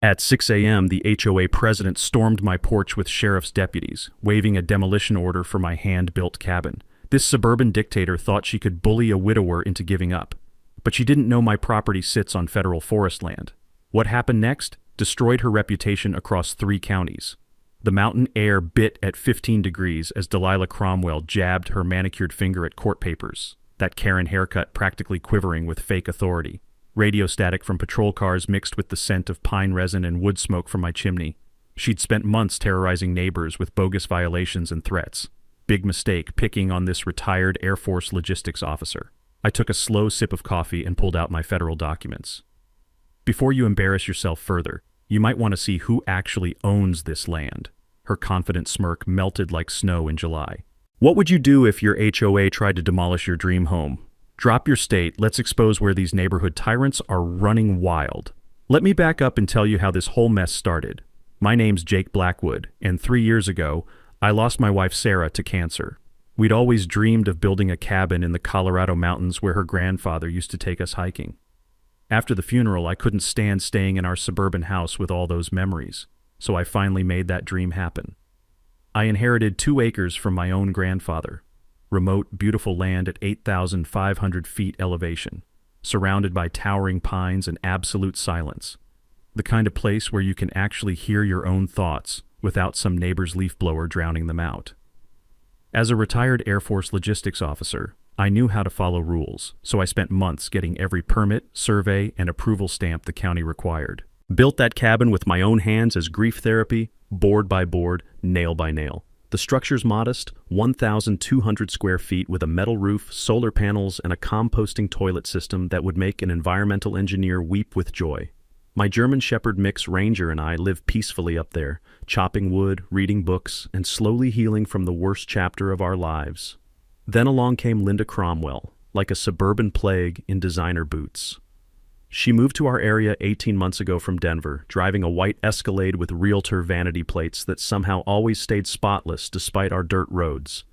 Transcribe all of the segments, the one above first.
At 6 a.m., the HOA president stormed my porch with sheriff's deputies, waving a demolition order for my hand-built cabin. This suburban dictator thought she could bully a widower into giving up. But she didn't know my property sits on federal forest land. What happened next destroyed her reputation across 3 counties. The mountain air bit at 15 degrees as Delilah Cromwell jabbed her manicured finger at court papers, that Karen haircut practically quivering with fake authority. Radio static from patrol cars mixed with the scent of pine resin and wood smoke from my chimney. She'd spent months terrorizing neighbors with bogus violations and threats. Big mistake picking on this retired Air Force logistics officer. I took a slow sip of coffee and pulled out my federal documents. Before you embarrass yourself further, you might want to see who actually owns this land. Her confident smirk melted like snow in July. What would you do if your HOA tried to demolish your dream home? Drop your state, let's expose where these neighborhood tyrants are running wild. Let me back up and tell you how this whole mess started. My name's Jake Blackwood, and 3 years ago, I lost my wife Sarah to cancer. We'd always dreamed of building a cabin in the Colorado mountains where her grandfather used to take us hiking. After the funeral, I couldn't stand staying in our suburban house with all those memories, so I finally made that dream happen. I inherited 2 acres from my own grandfather. Remote, beautiful land at 8,500 feet elevation, surrounded by towering pines and absolute silence. The kind of place where you can actually hear your own thoughts without some neighbor's leaf blower drowning them out. As a retired Air Force logistics officer, I knew how to follow rules, so I spent months getting every permit, survey, and approval stamp the county required. Built that cabin with my own hands as grief therapy, board by board, nail by nail. The structure's modest, 1,200 square feet with a metal roof, solar panels, and a composting toilet system that would make an environmental engineer weep with joy. My German Shepherd mix Ranger and I live peacefully up there, chopping wood, reading books, and slowly healing from the worst chapter of our lives. Then along came Linda Cromwell, like a suburban plague in designer boots. She moved to our area 18 months ago from Denver, driving a white Escalade with realtor vanity plates that somehow always stayed spotless despite our dirt roads.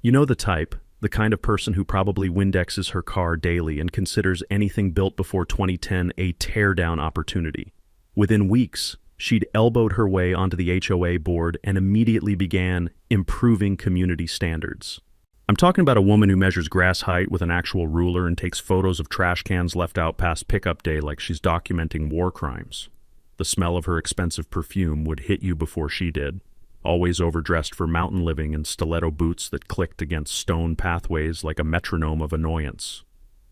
You know the type, the kind of person who probably Windexes her car daily and considers anything built before 2010 a tear-down opportunity. Within weeks, she'd elbowed her way onto the HOA board and immediately began improving community standards. I'm talking about a woman who measures grass height with an actual ruler and takes photos of trash cans left out past pickup day like she's documenting war crimes. The smell of her expensive perfume would hit you before she did. Always overdressed for mountain living in stiletto boots that clicked against stone pathways like a metronome of annoyance.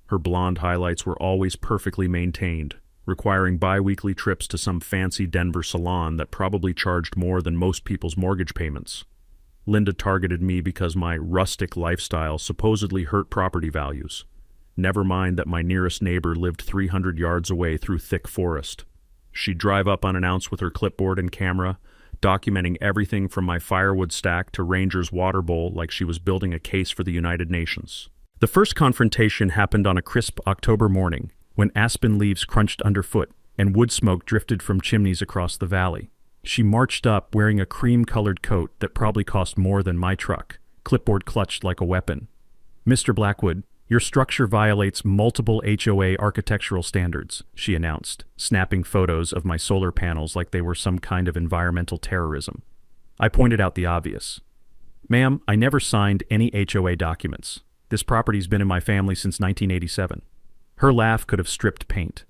Her blonde highlights were always perfectly maintained, requiring bi-weekly trips to some fancy Denver salon that probably charged more than most people's mortgage payments. Linda targeted me because my rustic lifestyle supposedly hurt property values. Never mind that my nearest neighbor lived 300 yards away through thick forest. She'd drive up unannounced with her clipboard and camera, documenting everything from my firewood stack to Ranger's water bowl like she was building a case for the United Nations. The first confrontation happened on a crisp October morning, when aspen leaves crunched underfoot and wood smoke drifted from chimneys across the valley. She marched up wearing a cream-colored coat that probably cost more than my truck, clipboard clutched like a weapon. "Mr. Blackwood, your structure violates multiple HOA architectural standards," she announced, snapping photos of my solar panels like they were some kind of environmental terrorism. I pointed out the obvious. "Ma'am, I never signed any HOA documents. This property's been in my family since 1987. Her laugh could have stripped paint.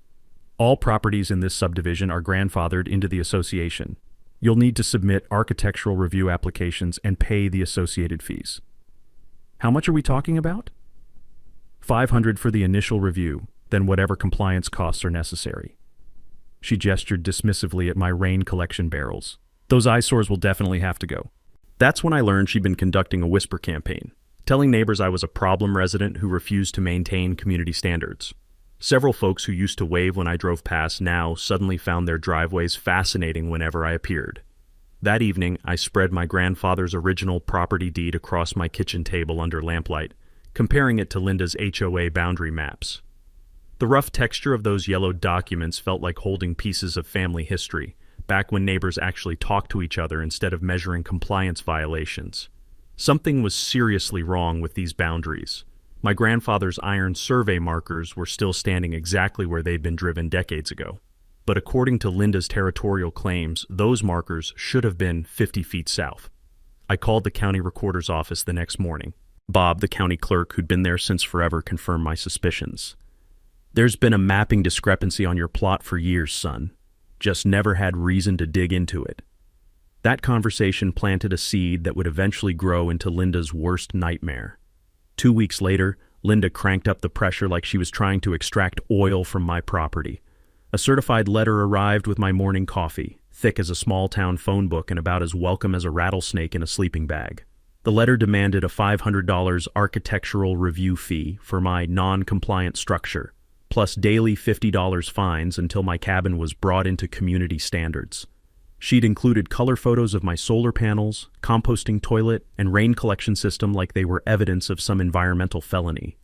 "All properties in this subdivision are grandfathered into the association. You'll need to submit architectural review applications and pay the associated fees." "How much are we talking about?" $500 for the initial review, then whatever compliance costs are necessary." She gestured dismissively at my rain collection barrels. "Those eyesores will definitely have to go." That's when I learned she'd been conducting a whisper campaign, telling neighbors I was a problem resident who refused to maintain community standards. Several folks who used to wave when I drove past now suddenly found their driveways fascinating whenever I appeared. That evening, I spread my grandfather's original property deed across my kitchen table under lamplight, comparing it to Linda's HOA boundary maps. The rough texture of those yellowed documents felt like holding pieces of family history, back when neighbors actually talked to each other instead of measuring compliance violations. Something was seriously wrong with these boundaries. My grandfather's iron survey markers were still standing exactly where they'd been driven decades ago. but according to Linda's territorial claims, those markers should have been 50 feet south. I called the county recorder's office the next morning. Bob, the county clerk who'd been there since forever, confirmed my suspicions. "There's been a mapping discrepancy on your plot for years, son. Just never had reason to dig into it." That conversation planted a seed that would eventually grow into Linda's worst nightmare. 2 weeks later, Linda cranked up the pressure like she was trying to extract oil from my property. A certified letter arrived with my morning coffee, thick as a small-town phone book and about as welcome as a rattlesnake in a sleeping bag. The letter demanded a $500 architectural review fee for my non-compliant structure, plus daily $50 fines until my cabin was brought into community standards. She'd included color photos of my solar panels, composting toilet, and rain collection system like they were evidence of some environmental felony.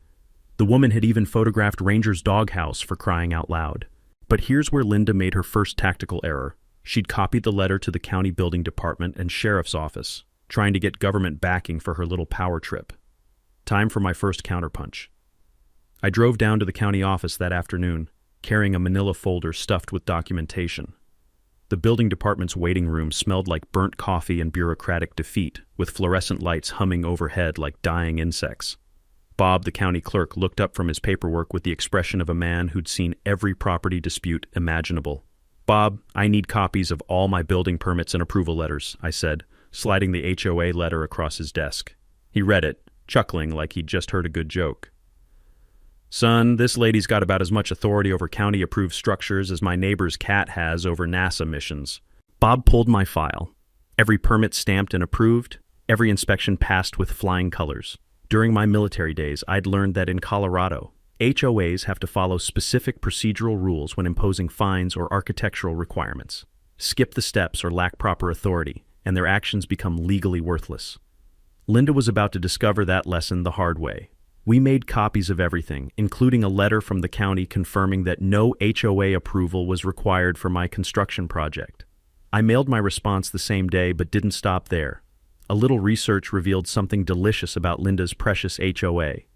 The woman had even photographed Ranger's doghouse, for crying out loud. But here's where Linda made her first tactical error. She'd copied the letter to the county building department and sheriff's office, trying to get government backing for her little power trip. Time for my first counterpunch. I drove down to the county office that afternoon, carrying a manila folder stuffed with documentation. The building department's waiting room smelled like burnt coffee and bureaucratic defeat, with fluorescent lights humming overhead like dying insects. Bob, the county clerk, looked up from his paperwork with the expression of a man who'd seen every property dispute imaginable. "Bob, I need copies of all my building permits and approval letters," I said, sliding the HOA letter across his desk. He read it, chuckling like he'd just heard a good joke. "Son, this lady's got about as much authority over county-approved structures as my neighbor's cat has over NASA missions." Bob pulled my file. Every permit stamped and approved, every inspection passed with flying colors. During my military days, I'd learned that in Colorado, HOAs have to follow specific procedural rules when imposing fines or architectural requirements. Skip the steps or lack proper authority, and their actions become legally worthless. Linda was about to discover that lesson the hard way. We made copies of everything, including a letter from the county confirming that no HOA approval was required for my construction project. I mailed my response the same day, but didn't stop there. A little research revealed something delicious about Linda's precious HOA.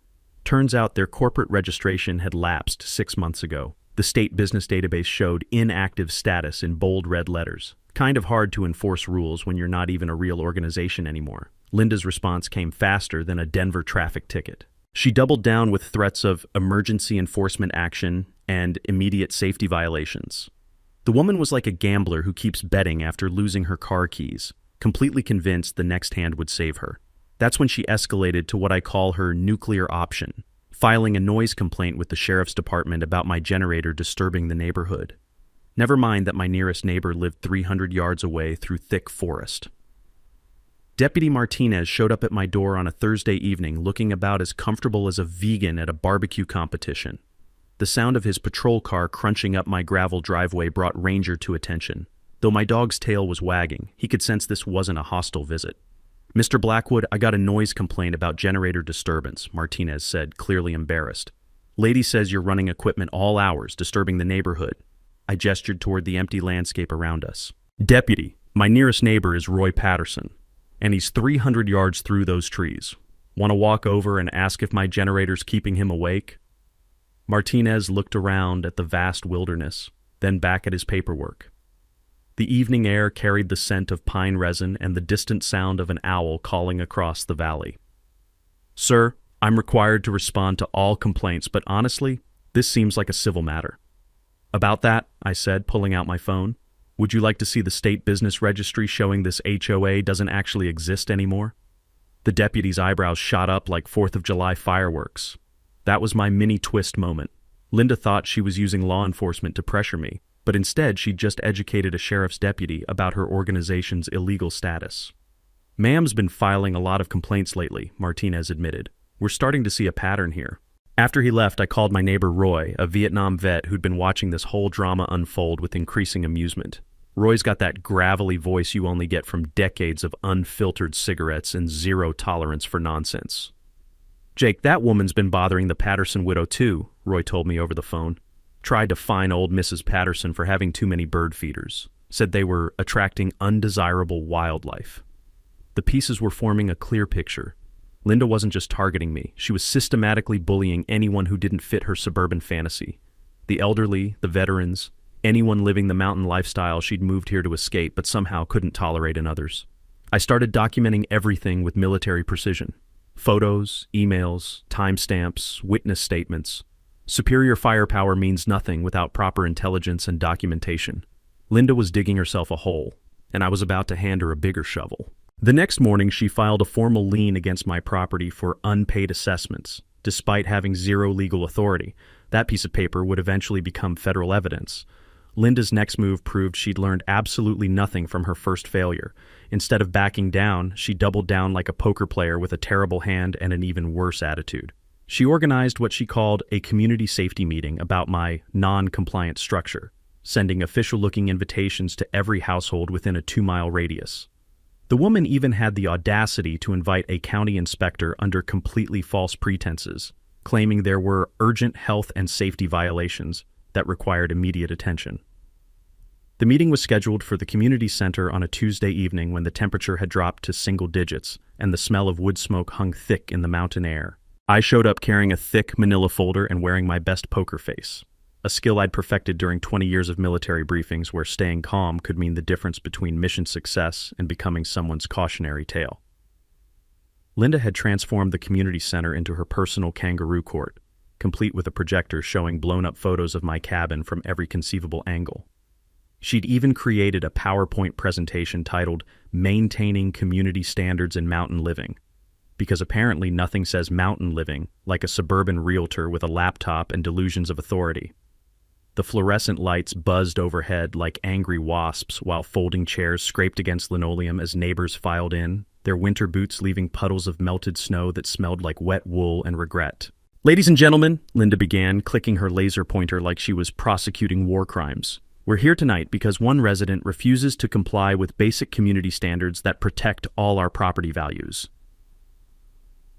Turns out their corporate registration had lapsed 6 months ago. The state business database showed inactive status in bold red letters. Kind of hard to enforce rules when you're not even a real organization anymore. Linda's response came faster than a Denver traffic ticket. She doubled down with threats of emergency enforcement action and immediate safety violations. The woman was like a gambler who keeps betting after losing her car keys, completely convinced the next hand would save her. That's when she escalated to what I call her nuclear option, filing a noise complaint with the sheriff's department about my generator disturbing the neighborhood. Never mind that my nearest neighbor lived 300 yards away through thick forest. Deputy Martinez showed up at my door on a Thursday evening looking about as comfortable as a vegan at a barbecue competition. The sound of his patrol car crunching up my gravel driveway brought Ranger to attention. Though my dog's tail was wagging, he could sense this wasn't a hostile visit. "Mr. Blackwood, I got a noise complaint about generator disturbance," Martinez said, clearly embarrassed. "Lady says you're running equipment all hours, disturbing the neighborhood." I gestured toward the empty landscape around us. "Deputy, my nearest neighbor is Roy Patterson, and he's 300 yards through those trees. Want to walk over and ask if my generator's keeping him awake?" Martinez looked around at the vast wilderness, then back at his paperwork. The evening air carried the scent of pine resin and the distant sound of an owl calling across the valley. "Sir, I'm required to respond to all complaints, but honestly, this seems like a civil matter." "About that," I said, pulling out my phone, "would you like to see the state business registry showing this HOA doesn't actually exist anymore?" The deputy's eyebrows shot up like 4th of July fireworks. That was my mini twist moment. Linda thought she was using law enforcement to pressure me, but instead she'd just educated a sheriff's deputy about her organization's illegal status. "Ma'am's been filing a lot of complaints lately," Martinez admitted. "We're starting to see a pattern here." After he left, I called my neighbor Roy, a Vietnam vet who'd been watching this whole drama unfold with increasing amusement. Roy's got that gravelly voice you only get from decades of unfiltered cigarettes and zero tolerance for nonsense. "Jake, that woman's been bothering the Patterson widow too," Roy told me over the phone. "Tried to fine old Mrs. Patterson for having too many bird feeders. Said they were attracting undesirable wildlife." The pieces were forming a clear picture. Linda wasn't just targeting me. She was systematically bullying anyone who didn't fit her suburban fantasy. The elderly, the veterans, Anyone living the mountain lifestyle she'd moved here to escape but somehow couldn't tolerate in others. I started documenting everything with military precision. Photos, emails, timestamps, witness statements. Superior firepower means nothing without proper intelligence and documentation. Linda was digging herself a hole, and I was about to hand her a bigger shovel. The next morning, she filed a formal lien against my property for unpaid assessments. Despite having zero legal authority, that piece of paper would eventually become federal evidence. Linda's next move proved she'd learned absolutely nothing from her first failure. Instead of backing down, she doubled down like a poker player with a terrible hand and an even worse attitude. She organized what she called a community safety meeting about my non-compliant structure, sending official-looking invitations to every household within a 2-mile radius. The woman even had the audacity to invite a county inspector under completely false pretenses, claiming there were urgent health and safety violations that required immediate attention. The meeting was scheduled for the community center on a Tuesday evening when the temperature had dropped to single digits and the smell of wood smoke hung thick in the mountain air. I showed up carrying a thick manila folder and wearing my best poker face, a skill I'd perfected during 20 years of military briefings where staying calm could mean the difference between mission success and becoming someone's cautionary tale. Linda had transformed the community center into her personal kangaroo court, complete with a projector showing blown-up photos of my cabin from every conceivable angle. She'd even created a PowerPoint presentation titled Maintaining Community Standards in Mountain Living, because apparently nothing says mountain living like a suburban realtor with a laptop and delusions of authority. The fluorescent lights buzzed overhead like angry wasps while folding chairs scraped against linoleum as neighbors filed in, their winter boots leaving puddles of melted snow that smelled like wet wool and regret. "Ladies and gentlemen," Linda began, clicking her laser pointer like she was prosecuting war crimes. "We're here tonight because one resident refuses to comply with basic community standards that protect all our property values."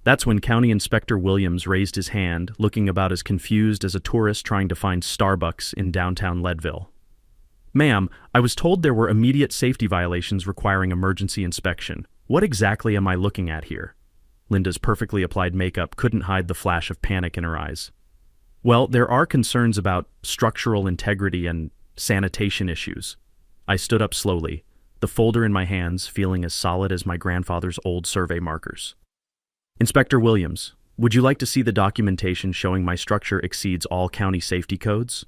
That's when County Inspector Williams raised his hand, looking about as confused as a tourist trying to find Starbucks in downtown Leadville. "Ma'am, I was told there were immediate safety violations requiring emergency inspection. What exactly am I looking at here?" Linda's perfectly applied makeup couldn't hide the flash of panic in her eyes. "Well, there are concerns about structural integrity and sanitation issues." I stood up slowly, the folder in my hands feeling as solid as my grandfather's old survey markers. "Inspector Williams, would you like to see the documentation showing my structure exceeds all county safety codes?"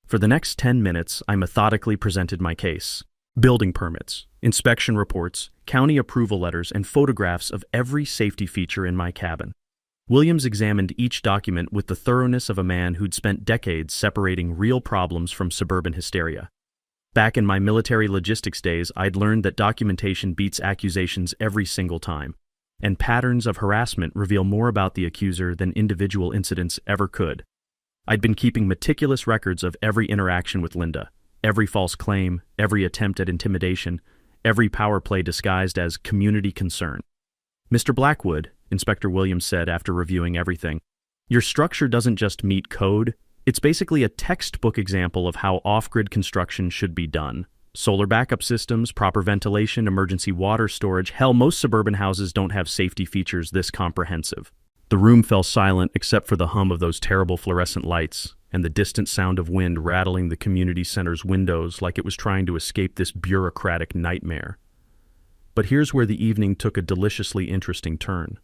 For the next 10 minutes, I methodically presented my case. Building permits, inspection reports, county approval letters, and photographs of every safety feature in my cabin. Williams examined each document with the thoroughness of a man who'd spent decades separating real problems from suburban hysteria. Back in my military logistics days, I'd learned that documentation beats accusations every single time, and patterns of harassment reveal more about the accuser than individual incidents ever could. I'd been keeping meticulous records of every interaction with Linda, every false claim, every attempt at intimidation, every power play disguised as community concern. "Mr. Blackwood," Inspector Williams said after reviewing everything, "your structure doesn't just meet code, it's basically a textbook example of how off-grid construction should be done. Solar backup systems, proper ventilation, emergency water storage. Hell, most suburban houses don't have safety features this comprehensive." The room fell silent except for the hum of those terrible fluorescent lights and the distant sound of wind rattling the community center's windows like it was trying to escape this bureaucratic nightmare. But here's where the evening took a deliciously interesting turn.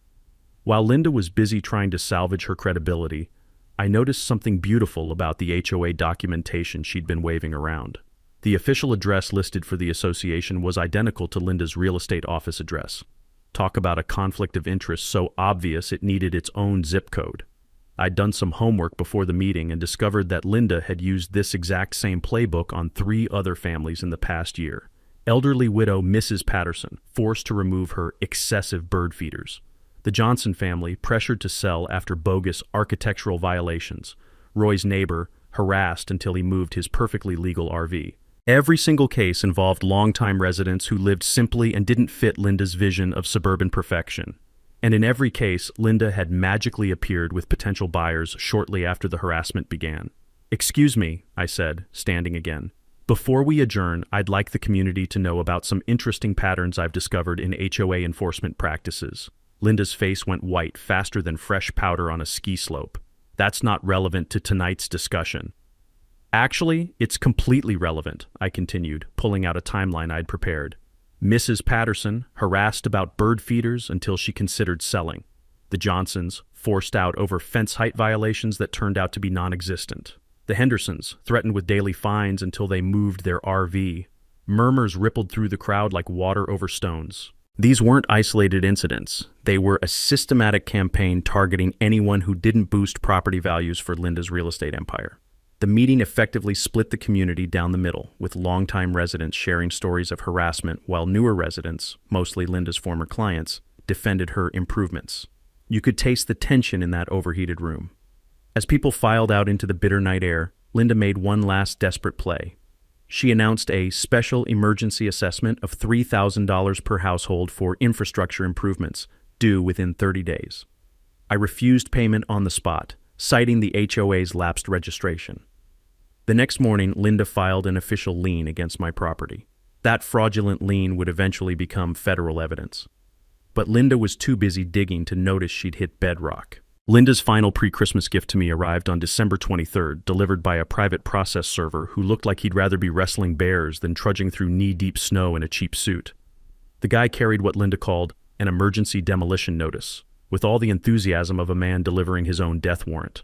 While Linda was busy trying to salvage her credibility, I noticed something beautiful about the HOA documentation she'd been waving around. The official address listed for the association was identical to Linda's real estate office address. Talk about a conflict of interest so obvious it needed its own zip code. I'd done some homework before the meeting and discovered that Linda had used this exact same playbook on 3 other families in the past year. Elderly widow Mrs. Patterson, forced to remove her excessive bird feeders. The Johnson family, pressured to sell after bogus architectural violations. Roy's neighbor, harassed until he moved his perfectly legal RV. Every single case involved longtime residents who lived simply and didn't fit Linda's vision of suburban perfection. And in every case, Linda had magically appeared with potential buyers shortly after the harassment began. "Excuse me," I said, standing again. "Before we adjourn, I'd like the community to know about some interesting patterns I've discovered in HOA enforcement practices." Linda's face went white faster than fresh powder on a ski slope. "That's not relevant to tonight's discussion." Actually, it's completely relevant, I continued, pulling out a timeline I'd prepared. Mrs. Patterson harassed about bird feeders until she considered selling. The Johnsons forced out over fence height violations that turned out to be non-existent. The Hendersons threatened with daily fines until they moved their RV. Murmurs rippled through the crowd like water over stones. These weren't isolated incidents. They were a systematic campaign targeting anyone who didn't boost property values for Linda's real estate empire. The meeting effectively split the community down the middle, with longtime residents sharing stories of harassment while newer residents, mostly Linda's former clients, defended her improvements. You could taste the tension in that overheated room. As people filed out into the bitter night air, Linda made one last desperate play. She announced a special emergency assessment of $3,000 per household for infrastructure improvements, due within 30 days. I refused payment on the spot, citing the HOA's lapsed registration. The next morning, Linda filed an official lien against my property. That fraudulent lien would eventually become federal evidence. But Linda was too busy digging to notice she'd hit bedrock. Linda's final pre-Christmas gift to me arrived on December 23rd, delivered by a private process server who looked like he'd rather be wrestling bears than trudging through knee-deep snow in a cheap suit. The guy carried what Linda called an emergency demolition notice, with all the enthusiasm of a man delivering his own death warrant.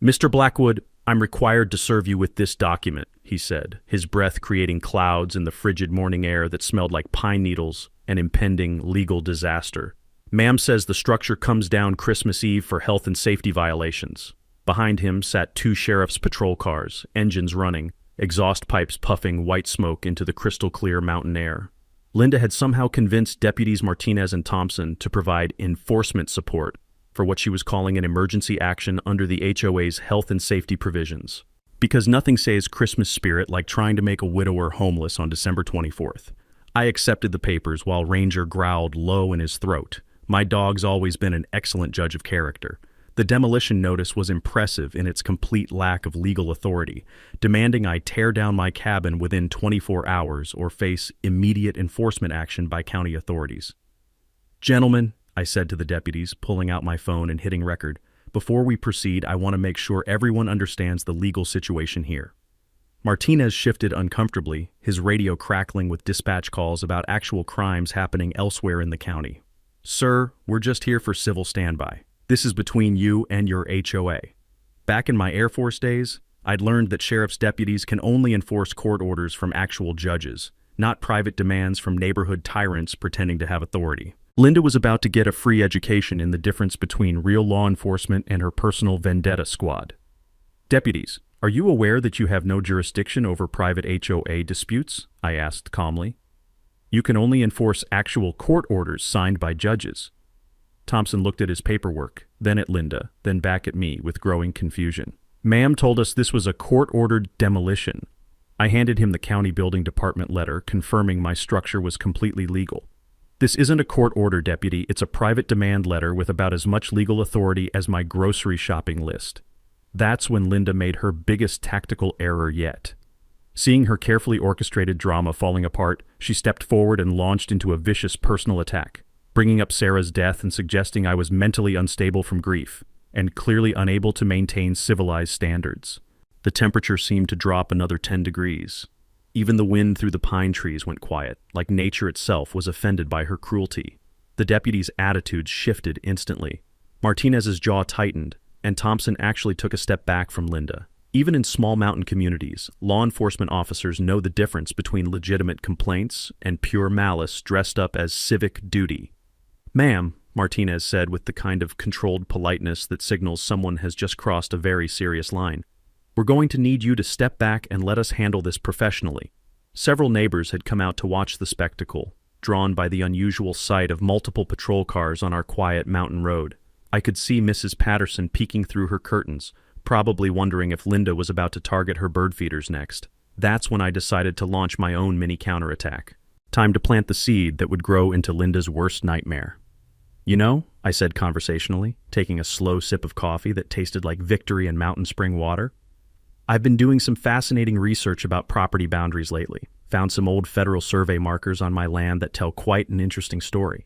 "Mr. Blackwood, I'm required to serve you with this document," he said, his breath creating clouds in the frigid morning air that smelled like pine needles and impending legal disaster. "Ma'am says the structure comes down Christmas Eve for health and safety violations." Behind him sat 2 sheriff's patrol cars, engines running, exhaust pipes puffing white smoke into the crystal-clear mountain air. Linda had somehow convinced Deputies Martinez and Thompson to provide enforcement support for what she was calling an emergency action under the HOA's health and safety provisions. Because nothing says Christmas spirit like trying to make a widower homeless on December 24th. I accepted the papers while Ranger growled low in his throat. My dog's always been an excellent judge of character. The demolition notice was impressive in its complete lack of legal authority, demanding I tear down my cabin within 24 hours or face immediate enforcement action by county authorities. "Gentlemen," I said to the deputies, pulling out my phone and hitting record, "before we proceed, I want to make sure everyone understands the legal situation here." Martinez shifted uncomfortably, his radio crackling with dispatch calls about actual crimes happening elsewhere in the county. "Sir, we're just here for civil standby. This is between you and your HOA. Back in my Air Force days, I'd learned that sheriff's deputies can only enforce court orders from actual judges, not private demands from neighborhood tyrants pretending to have authority." Linda was about to get a free education in the difference between real law enforcement and her personal vendetta squad. "Deputies, are you aware that you have no jurisdiction over private HOA disputes?" I asked calmly. "You can only enforce actual court orders signed by judges." Thompson looked at his paperwork, then at Linda, then back at me with growing confusion. "Ma'am told us this was a court-ordered demolition." I handed him the county building department letter confirming my structure was completely legal. "This isn't a court order, deputy. It's a private demand letter with about as much legal authority as my grocery shopping list." That's when Linda made her biggest tactical error yet. Seeing her carefully orchestrated drama falling apart, she stepped forward and launched into a vicious personal attack, bringing up Sarah's death and suggesting I was mentally unstable from grief and clearly unable to maintain civilized standards. The temperature seemed to drop another 10 degrees. Even the wind through the pine trees went quiet, like nature itself was offended by her cruelty. The deputy's attitudes shifted instantly. Martinez's jaw tightened, and Thompson actually took a step back from Linda. Even in small mountain communities, law enforcement officers know the difference between legitimate complaints and pure malice dressed up as civic duty. "Ma'am," Martinez said with the kind of controlled politeness that signals someone has just crossed a very serious line, "we're going to need you to step back and let us handle this professionally." Several neighbors had come out to watch the spectacle, drawn by the unusual sight of multiple patrol cars on our quiet mountain road. I could see Mrs. Patterson peeking through her curtains, probably wondering if Linda was about to target her bird feeders next. That's when I decided to launch my own mini counterattack. Time to plant the seed that would grow into Linda's worst nightmare. "You know," I said conversationally, taking a slow sip of coffee that tasted like victory and mountain spring water, "I've been doing some fascinating research about property boundaries lately. Found some old federal survey markers on my land that tell quite an interesting story."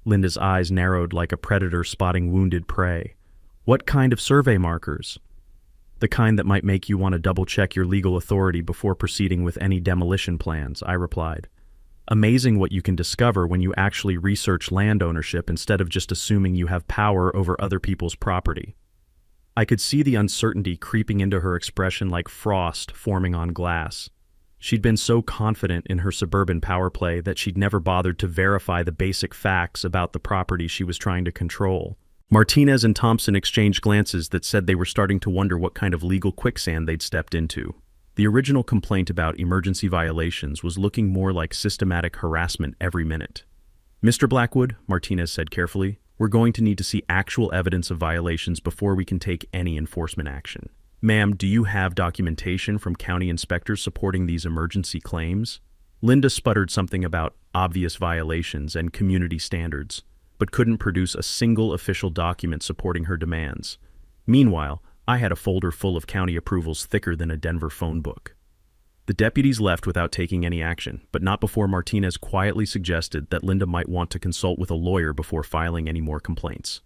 Linda's eyes narrowed like a predator spotting wounded prey. "What kind of survey markers?" The kind that might make you want to double-check your legal authority before proceeding with any demolition plans, I replied. Amazing what you can discover when you actually research land ownership instead of just assuming you have power over other people's property. I could see the uncertainty creeping into her expression like frost forming on glass. She'd been so confident in her suburban power play that she'd never bothered to verify the basic facts about the property she was trying to control. Martinez and Thompson exchanged glances that said they were starting to wonder what kind of legal quicksand they'd stepped into. The original complaint about emergency violations was looking more like systematic harassment every minute. "Mr. Blackwood," Martinez said carefully, "we're going to need to see actual evidence of violations before we can take any enforcement action. Ma'am, do you have documentation from county inspectors supporting these emergency claims?" Linda sputtered something about obvious violations and community standards, but couldn't produce a single official document supporting her demands. Meanwhile, I had a folder full of county approvals thicker than a Denver phone book. The deputies left without taking any action, but not before Martinez quietly suggested that Linda might want to consult with a lawyer before filing any more complaints.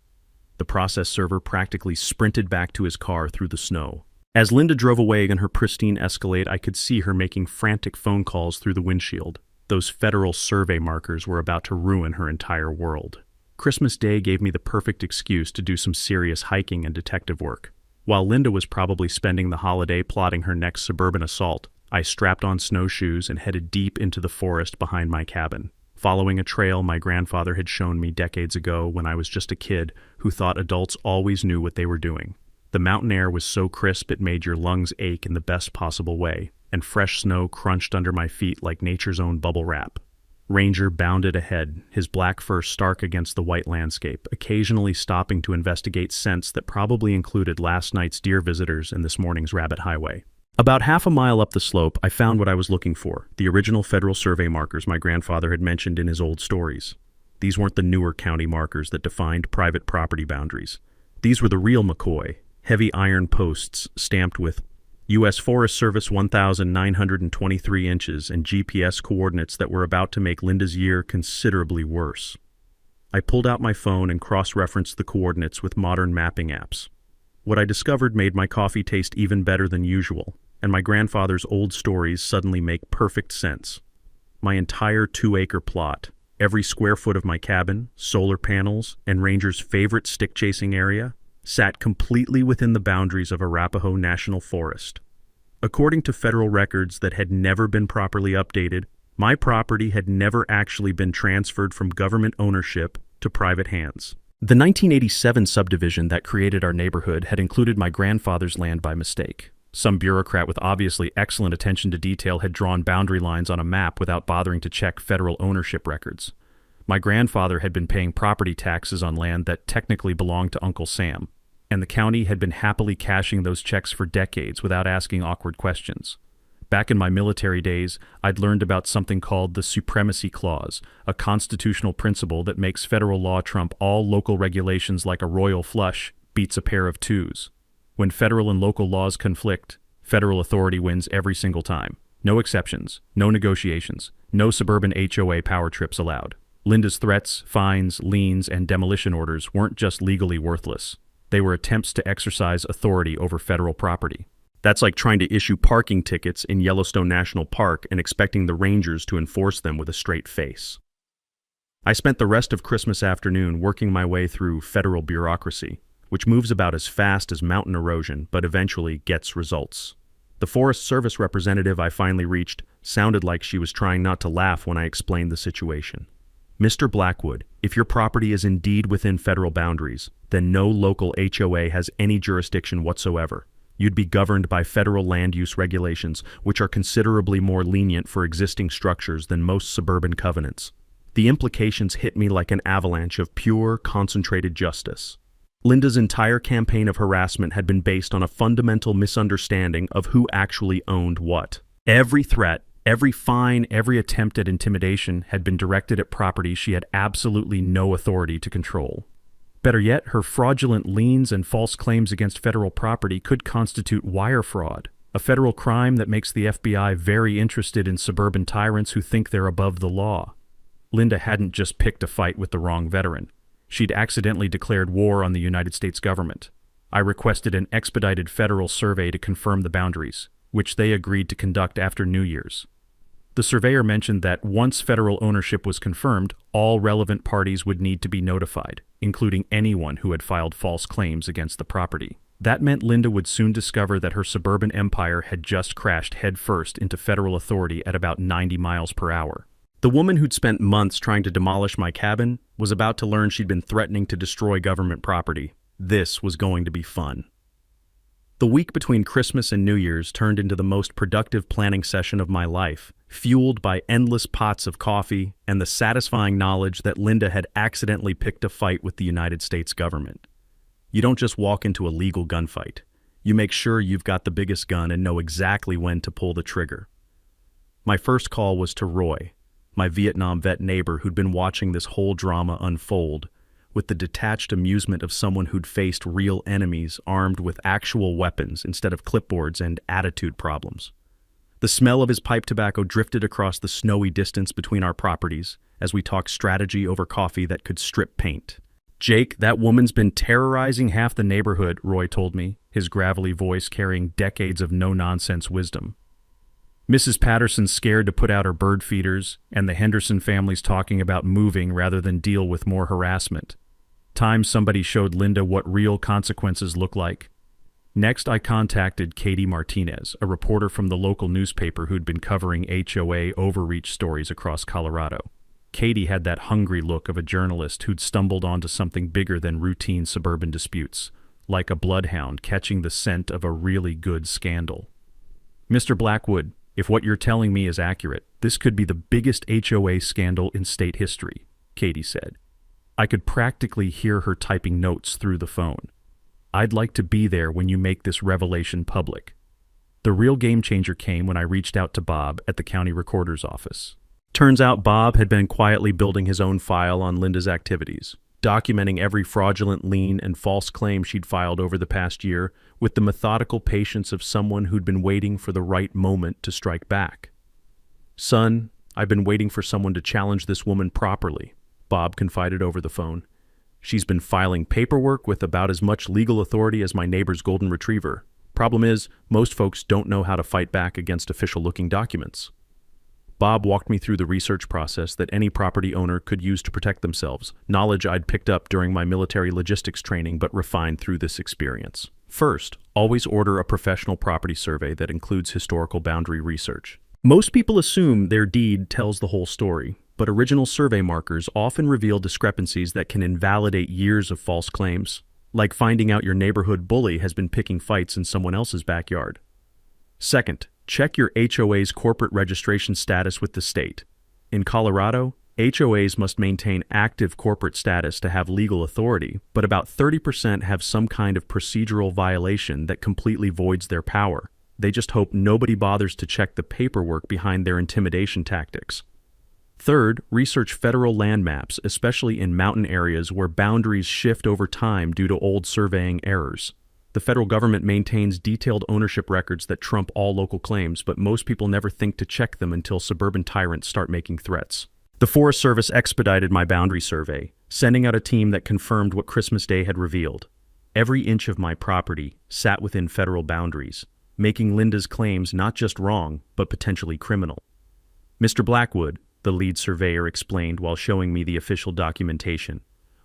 The process server practically sprinted back to his car through the snow. As Linda drove away in her pristine Escalade, I could see her making frantic phone calls through the windshield. Those federal survey markers were about to ruin her entire world. Christmas Day gave me the perfect excuse to do some serious hiking and detective work. While Linda was probably spending the holiday plotting her next suburban assault, I strapped on snowshoes and headed deep into the forest behind my cabin, following a trail my grandfather had shown me decades ago when I was just a kid who thought adults always knew what they were doing. The mountain air was so crisp it made your lungs ache in the best possible way, and fresh snow crunched under my feet like nature's own bubble wrap. Ranger bounded ahead, his black fur stark against the white landscape, occasionally stopping to investigate scents that probably included last night's deer visitors and this morning's rabbit highway. About half a mile up the slope, I found what I was looking for, the original federal survey markers my grandfather had mentioned in his old stories. These weren't the newer county markers that defined private property boundaries. These were the real McCoy, heavy iron posts stamped with U.S. Forest Service 1,923 inches and GPS coordinates that were about to make Linda's year considerably worse. I pulled out my phone and cross-referenced the coordinates with modern mapping apps. What I discovered made my coffee taste even better than usual, and my grandfather's old stories suddenly make perfect sense. My entire 2-acre plot, every square foot of my cabin, solar panels, and Ranger's favorite stick-chasing area, sat completely within the boundaries of Arapahoe National Forest. According to federal records that had never been properly updated, my property had never actually been transferred from government ownership to private hands. The 1987 subdivision that created our neighborhood had included my grandfather's land by mistake. Some bureaucrat with obviously excellent attention to detail had drawn boundary lines on a map without bothering to check federal ownership records. My grandfather had been paying property taxes on land that technically belonged to Uncle Sam, and the county had been happily cashing those checks for decades without asking awkward questions. Back in my military days, I'd learned about something called the Supremacy Clause, a constitutional principle that makes federal law trump all local regulations like a royal flush beats a pair of twos. When federal and local laws conflict, federal authority wins every single time. No exceptions, no negotiations, no suburban HOA power trips allowed. Linda's threats, fines, liens, and demolition orders weren't just legally worthless. They were attempts to exercise authority over federal property. That's like trying to issue parking tickets in Yellowstone National Park and expecting the rangers to enforce them with a straight face. I spent the rest of Christmas afternoon working my way through federal bureaucracy, which moves about as fast as mountain erosion but eventually gets results. The Forest Service representative I finally reached sounded like she was trying not to laugh when I explained the situation. "Mr. Blackwood, if your property is indeed within federal boundaries, then no local HOA has any jurisdiction whatsoever. You'd be governed by federal land use regulations, which are considerably more lenient for existing structures than most suburban covenants." The implications hit me like an avalanche of pure, concentrated justice. Linda's entire campaign of harassment had been based on a fundamental misunderstanding of who actually owned what. Every threat, every fine, every attempt at intimidation had been directed at property she had absolutely no authority to control. Better yet, her fraudulent liens and false claims against federal property could constitute wire fraud, a federal crime that makes the FBI very interested in suburban tyrants who think they're above the law. Linda hadn't just picked a fight with the wrong veteran. She'd accidentally declared war on the United States government. I requested an expedited federal survey to confirm the boundaries, which they agreed to conduct after New Year's. The surveyor mentioned that once federal ownership was confirmed, all relevant parties would need to be notified, including anyone who had filed false claims against the property. That meant Linda would soon discover that her suburban empire had just crashed headfirst into federal authority at about 90 miles per hour. The woman who'd spent months trying to demolish my cabin was about to learn she'd been threatening to destroy government property. This was going to be fun. The week between Christmas and New Year's turned into the most productive planning session of my life, fueled by endless pots of coffee and the satisfying knowledge that Linda had accidentally picked a fight with the United States government. You don't just walk into a legal gunfight. You make sure you've got the biggest gun and know exactly when to pull the trigger. My first call was to Roy, my Vietnam vet neighbor who'd been watching this whole drama unfold, with the detached amusement of someone who'd faced real enemies armed with actual weapons instead of clipboards and attitude problems. The smell of his pipe tobacco drifted across the snowy distance between our properties as we talked strategy over coffee that could strip paint. "Jake, that woman's been terrorizing half the neighborhood," Roy told me, his gravelly voice carrying decades of no-nonsense wisdom. "Mrs. Patterson's scared to put out her bird feeders, and the Henderson family's talking about moving rather than deal with more harassment. Time somebody showed Linda what real consequences look like." Next, I contacted Katie Martinez, a reporter from the local newspaper who'd been covering HOA overreach stories across Colorado. Katie had that hungry look of a journalist who'd stumbled onto something bigger than routine suburban disputes, like a bloodhound catching the scent of a really good scandal. "Mr. Blackwood, if what you're telling me is accurate, this could be the biggest HOA scandal in state history," Katie said. I could practically hear her typing notes through the phone. "I'd like to be there when you make this revelation public." The real game changer came when I reached out to Bob at the county recorder's office. Turns out Bob had been quietly building his own file on Linda's activities, documenting every fraudulent lien and false claim she'd filed over the past year with the methodical patience of someone who'd been waiting for the right moment to strike back. "Son, I've been waiting for someone to challenge this woman properly," Bob confided over the phone. "She's been filing paperwork with about as much legal authority as my neighbor's golden retriever. Problem is, most folks don't know how to fight back against official-looking documents." Bob walked me through the research process that any property owner could use to protect themselves, knowledge I'd picked up during my military logistics training but refined through this experience. First, always order a professional property survey that includes historical boundary research. Most people assume their deed tells the whole story, but original survey markers often reveal discrepancies that can invalidate years of false claims, like finding out your neighborhood bully has been picking fights in someone else's backyard. Second, check your HOA's corporate registration status with the state. In Colorado, HOAs must maintain active corporate status to have legal authority, but about 30% have some kind of procedural violation that completely voids their power. They just hope nobody bothers to check the paperwork behind their intimidation tactics. Third, research federal land maps, especially in mountain areas where boundaries shift over time due to old surveying errors. The federal government maintains detailed ownership records that trump all local claims, but most people never think to check them until suburban tyrants start making threats. The Forest Service expedited my boundary survey, sending out a team that confirmed what Christmas Day had revealed. Every inch of my property sat within federal boundaries, making Linda's claims not just wrong, but potentially criminal. "Mr. Blackwood," the lead surveyor explained while showing me the official documentation,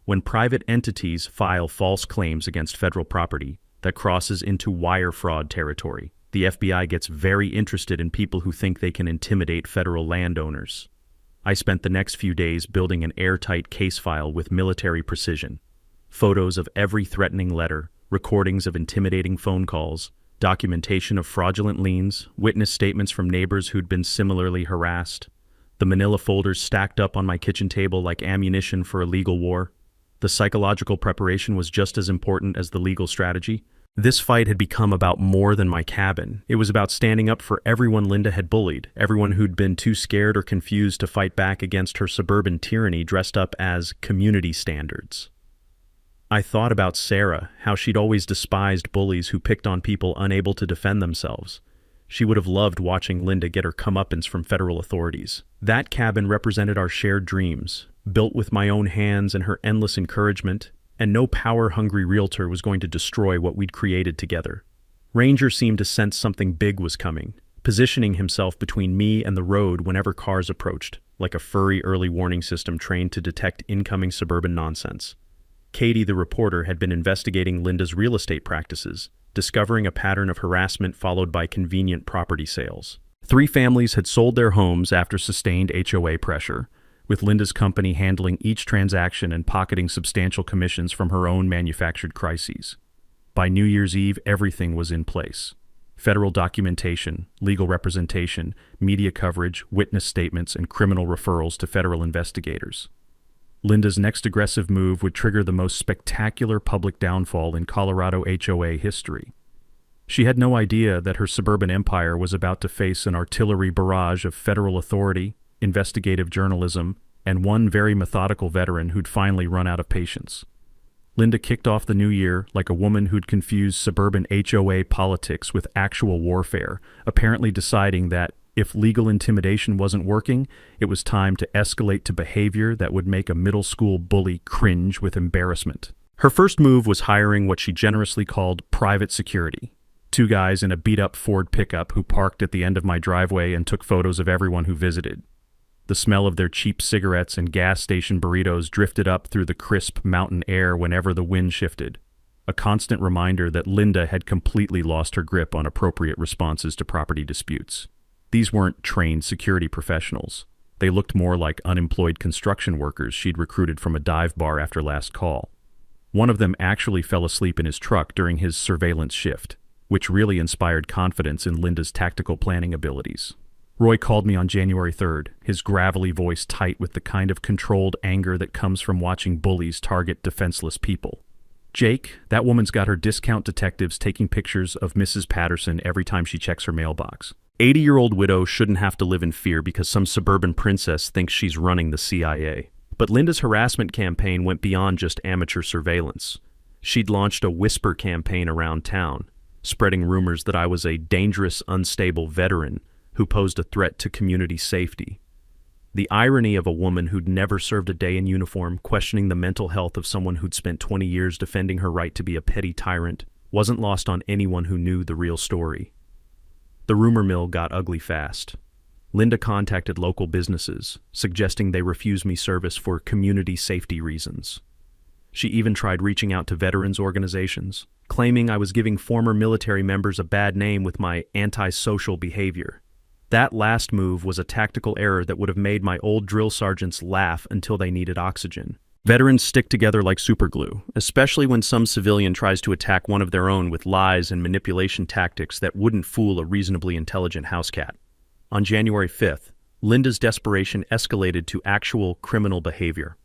"when private entities file false claims against federal property, that crosses into wire fraud territory. The FBI gets very interested in people who think they can intimidate federal landowners." I spent the next few days building an airtight case file with military precision. Photos of every threatening letter, recordings of intimidating phone calls, documentation of fraudulent liens, witness statements from neighbors who'd been similarly harassed. The manila folders stacked up on my kitchen table like ammunition for a legal war. The psychological preparation was just as important as the legal strategy. This fight had become about more than my cabin. It was about standing up for everyone Linda had bullied, everyone who'd been too scared or confused to fight back against her suburban tyranny dressed up as community standards. I thought about Sarah, how she'd always despised bullies who picked on people unable to defend themselves. She would have loved watching Linda get her comeuppance from federal authorities. That cabin represented our shared dreams, built with my own hands and her endless encouragement. and no power-hungry realtor was going to destroy what we'd created together. Ranger seemed to sense something big was coming, positioning himself between me and the road whenever cars approached, like a furry early warning system trained to detect incoming suburban nonsense. Katie, the reporter, had been investigating Linda's real estate practices, discovering a pattern of harassment followed by convenient property sales. 3 families had sold their homes after sustained HOA pressure, with Linda's company handling each transaction and pocketing substantial commissions from her own manufactured crises. By New Year's Eve, everything was in place. Federal documentation, legal representation, media coverage, witness statements, and criminal referrals to federal investigators. Linda's next aggressive move would trigger the most spectacular public downfall in Colorado HOA history. She had no idea that her suburban empire was about to face an artillery barrage of federal authority, investigative journalism, and one very methodical veteran who'd finally run out of patience. Linda kicked off the new year like a woman who'd confused suburban HOA politics with actual warfare, apparently deciding that if legal intimidation wasn't working, it was time to escalate to behavior that would make a middle school bully cringe with embarrassment. Her first move was hiring what she generously called private security. 2 guys in a beat-up Ford pickup who parked at the end of my driveway and took photos of everyone who visited. The smell of their cheap cigarettes and gas station burritos drifted up through the crisp mountain air whenever the wind shifted, a constant reminder that Linda had completely lost her grip on appropriate responses to property disputes. These weren't trained security professionals. They looked more like unemployed construction workers she'd recruited from a dive bar after last call. One of them actually fell asleep in his truck during his surveillance shift, which really inspired confidence in Linda's tactical planning abilities. Roy called me on January 3rd, his gravelly voice tight with the kind of controlled anger that comes from watching bullies target defenseless people. "Jake, that woman's got her discount detectives taking pictures of Mrs. Patterson every time she checks her mailbox. 80-year-old widow shouldn't have to live in fear because some suburban princess thinks she's running the CIA." But Linda's harassment campaign went beyond just amateur surveillance. She'd launched a whisper campaign around town, spreading rumors that I was a dangerous, unstable veteran who posed a threat to community safety. The irony of a woman who'd never served a day in uniform questioning the mental health of someone who'd spent 20 years defending her right to be a petty tyrant wasn't lost on anyone who knew the real story. The rumor mill got ugly fast. Linda contacted local businesses, suggesting they refuse me service for community safety reasons. She even tried reaching out to veterans organizations, claiming I was giving former military members a bad name with my antisocial behavior. That last move was a tactical error that would have made my old drill sergeants laugh until they needed oxygen. Veterans stick together like superglue, especially when some civilian tries to attack one of their own with lies and manipulation tactics that wouldn't fool a reasonably intelligent house cat. On January 5th, Linda's desperation escalated to actual criminal behavior.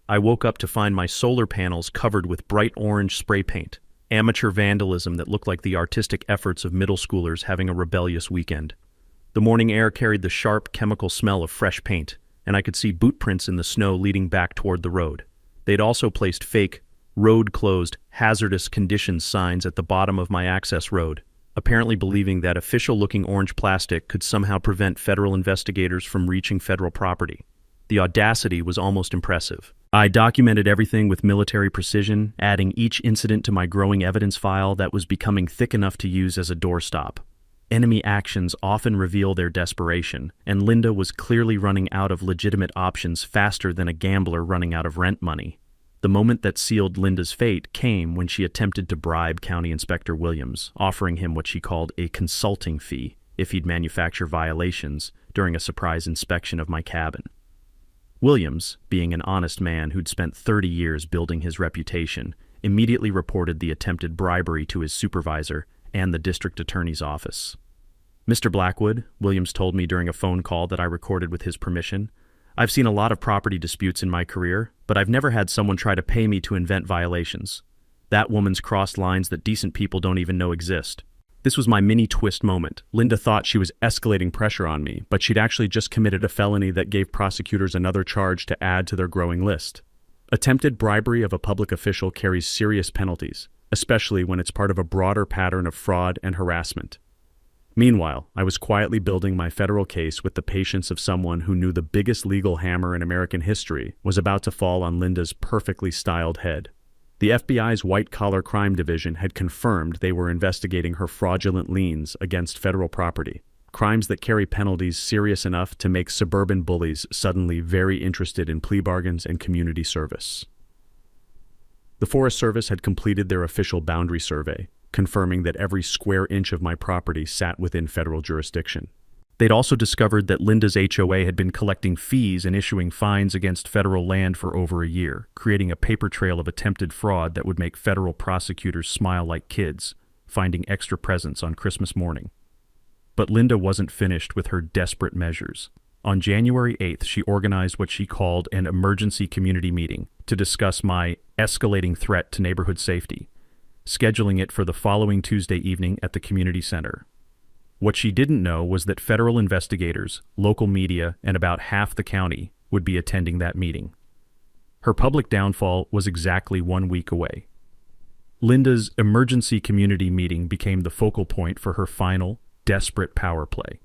I woke up to find my solar panels covered with bright orange spray paint, amateur vandalism that looked like the artistic efforts of middle schoolers having a rebellious weekend. The morning air carried the sharp chemical smell of fresh paint, and I could see boot prints in the snow leading back toward the road. They'd also placed fake, road-closed, hazardous conditions signs at the bottom of my access road, apparently believing that official-looking orange plastic could somehow prevent federal investigators from reaching federal property. The audacity was almost impressive. I documented everything with military precision, adding each incident to my growing evidence file that was becoming thick enough to use as a doorstop. Enemy actions often reveal their desperation, and Linda was clearly running out of legitimate options faster than a gambler running out of rent money. The moment that sealed Linda's fate came when she attempted to bribe County Inspector Williams, offering him what she called a consulting fee if he'd manufacture violations during a surprise inspection of my cabin. Williams, being an honest man who'd spent 30 years building his reputation, immediately reported the attempted bribery to his supervisor and the district attorney's office. "Mr. Blackwood," Williams told me during a phone call that I recorded with his permission, "I've seen a lot of property disputes in my career, but I've never had someone try to pay me to invent violations. That woman's crossed lines that decent people don't even know exist." This was my mini-twist moment. Linda thought she was escalating pressure on me, but she'd actually just committed a felony that gave prosecutors another charge to add to their growing list. Attempted bribery of a public official carries serious penalties, especially when it's part of a broader pattern of fraud and harassment. Meanwhile, I was quietly building my federal case with the patience of someone who knew the biggest legal hammer in American history was about to fall on Linda's perfectly styled head. The FBI's white-collar crime division had confirmed they were investigating her fraudulent liens against federal property, crimes that carry penalties serious enough to make suburban bullies suddenly very interested in plea bargains and community service. The Forest Service had completed their official boundary survey, confirming that every square inch of my property sat within federal jurisdiction. They'd also discovered that Linda's HOA had been collecting fees and issuing fines against federal land for over a year, creating a paper trail of attempted fraud that would make federal prosecutors smile like kids, finding extra presents on Christmas morning. But Linda wasn't finished with her desperate measures. On January 8th, she organized what she called an emergency community meeting to discuss my escalating threat to neighborhood safety, scheduling it for the following Tuesday evening at the community center. What she didn't know was that federal investigators, local media, and about half the county would be attending that meeting. Her public downfall was exactly 1 week away. Linda's emergency community meeting became the focal point for her final, desperate power play.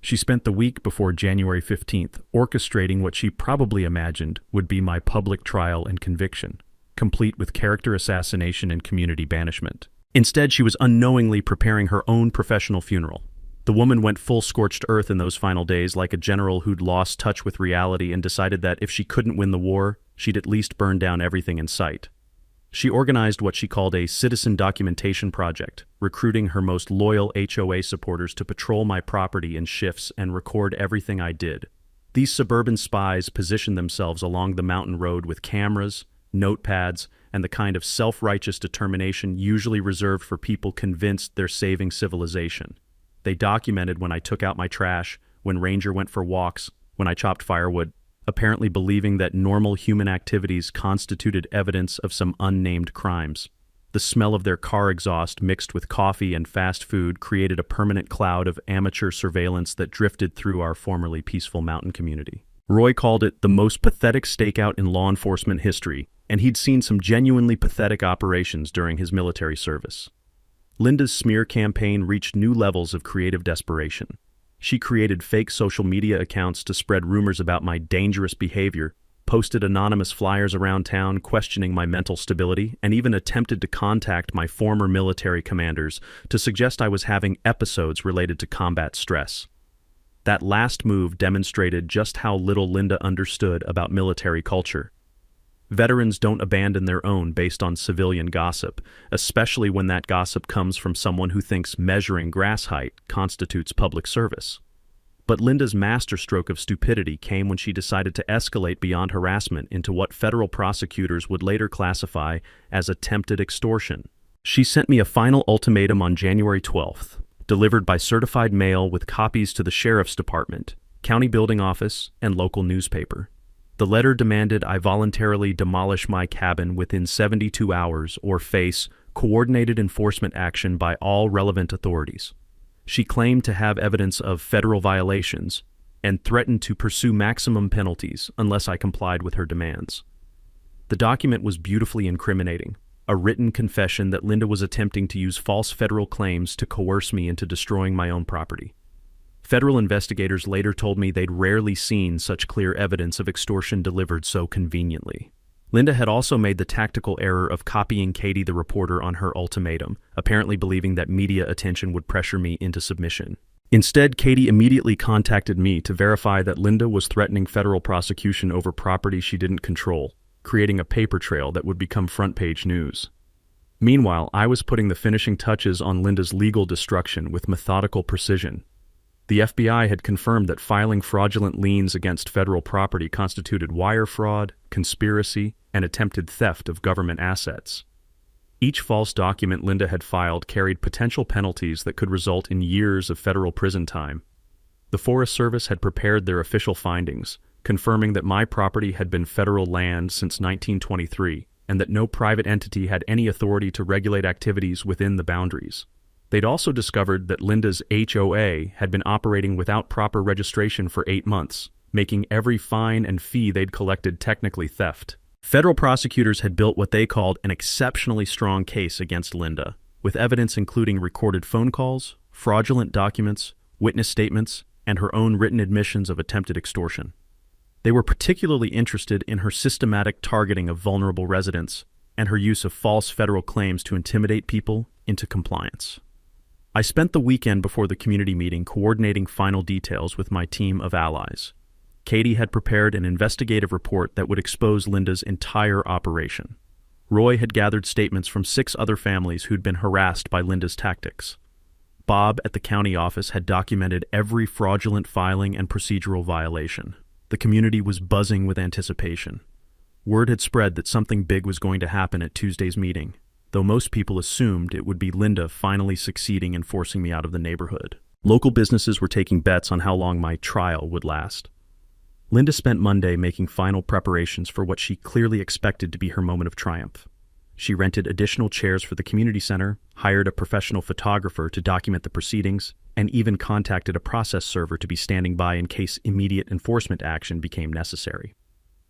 She spent the week before January 15th orchestrating what she probably imagined would be my public trial and conviction, complete with character assassination and community banishment. Instead, she was unknowingly preparing her own professional funeral. The woman went full scorched earth in those final days, like a general who'd lost touch with reality and decided that if she couldn't win the war, she'd at least burn down everything in sight. She organized what she called a citizen documentation project, recruiting her most loyal HOA supporters to patrol my property in shifts and record everything I did. These suburban spies positioned themselves along the mountain road with cameras, notepads, and the kind of self-righteous determination usually reserved for people convinced they're saving civilization. They documented when I took out my trash, when Ranger went for walks, when I chopped firewood, apparently believing that normal human activities constituted evidence of some unnamed crimes. The smell of their car exhaust mixed with coffee and fast food created a permanent cloud of amateur surveillance that drifted through our formerly peaceful mountain community. Roy called it the most pathetic stakeout in law enforcement history, and he'd seen some genuinely pathetic operations during his military service. Linda's smear campaign reached new levels of creative desperation. She created fake social media accounts to spread rumors about my dangerous behavior, posted anonymous flyers around town questioning my mental stability, and even attempted to contact my former military commanders to suggest I was having episodes related to combat stress. That last move demonstrated just how little Linda understood about military culture. Veterans don't abandon their own based on civilian gossip, especially when that gossip comes from someone who thinks measuring grass height constitutes public service. But Linda's masterstroke of stupidity came when she decided to escalate beyond harassment into what federal prosecutors would later classify as attempted extortion. She sent me a final ultimatum on January 12th, delivered by certified mail with copies to the sheriff's department, county building office, and local newspaper. The letter demanded I voluntarily demolish my cabin within 72 hours or face coordinated enforcement action by all relevant authorities. She claimed to have evidence of federal violations and threatened to pursue maximum penalties unless I complied with her demands. The document was beautifully incriminating, a written confession that Linda was attempting to use false federal claims to coerce me into destroying my own property. Federal investigators later told me they'd rarely seen such clear evidence of extortion delivered so conveniently. Linda had also made the tactical error of copying Katie the reporter on her ultimatum, apparently believing that media attention would pressure me into submission. Instead, Katie immediately contacted me to verify that Linda was threatening federal prosecution over property she didn't control, creating a paper trail that would become front-page news. Meanwhile, I was putting the finishing touches on Linda's legal destruction with methodical precision. The FBI had confirmed that filing fraudulent liens against federal property constituted wire fraud, conspiracy, and attempted theft of government assets. Each false document Linda had filed carried potential penalties that could result in years of federal prison time. The Forest Service had prepared their official findings, confirming that my property had been federal land since 1923 and that no private entity had any authority to regulate activities within the boundaries. They'd also discovered that Linda's HOA had been operating without proper registration for 8 months, making every fine and fee they'd collected technically theft. Federal prosecutors had built what they called an exceptionally strong case against Linda, with evidence including recorded phone calls, fraudulent documents, witness statements, and her own written admissions of attempted extortion. They were particularly interested in her systematic targeting of vulnerable residents, and her use of false federal claims to intimidate people into compliance. I spent the weekend before the community meeting coordinating final details with my team of allies. Katie had prepared an investigative report that would expose Linda's entire operation. Roy had gathered statements from 6 other families who'd been harassed by Linda's tactics. Bob at the county office had documented every fraudulent filing and procedural violation. The community was buzzing with anticipation. Word had spread that something big was going to happen at Tuesday's meeting, though most people assumed it would be Linda finally succeeding in forcing me out of the neighborhood. Local businesses were taking bets on how long my trial would last. Linda spent Monday making final preparations for what she clearly expected to be her moment of triumph. She rented additional chairs for the community center, hired a professional photographer to document the proceedings, and even contacted a process server to be standing by in case immediate enforcement action became necessary.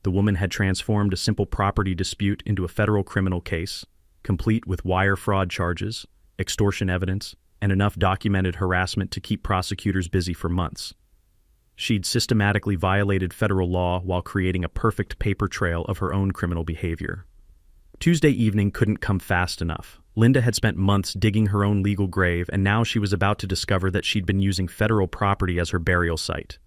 The woman had transformed a simple property dispute into a federal criminal case, complete with wire fraud charges, extortion evidence, and enough documented harassment to keep prosecutors busy for months. She'd systematically violated federal law while creating a perfect paper trail of her own criminal behavior. Tuesday evening couldn't come fast enough. Linda had spent months digging her own legal grave, and now she was about to discover that she'd been using federal property as her burial site.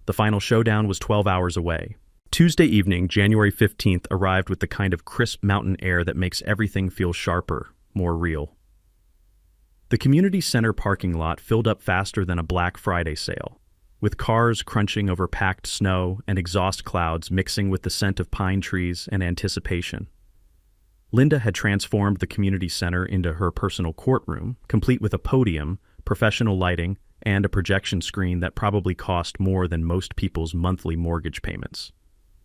The final showdown was 12 hours away. Tuesday evening, January 15th, arrived with the kind of crisp mountain air that makes everything feel sharper, more real. The community center parking lot filled up faster than a Black Friday sale, with cars crunching over packed snow and exhaust clouds mixing with the scent of pine trees and anticipation. Linda had transformed the community center into her personal courtroom, complete with a podium, professional lighting, and a projection screen that probably cost more than most people's monthly mortgage payments.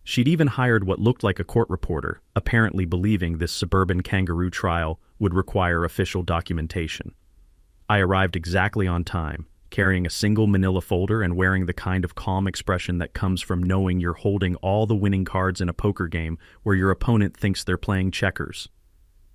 She'd even hired what looked like a court reporter, apparently believing this suburban kangaroo trial would require official documentation. I arrived exactly on time, carrying a single manila folder and wearing the kind of calm expression that comes from knowing you're holding all the winning cards in a poker game where your opponent thinks they're playing checkers.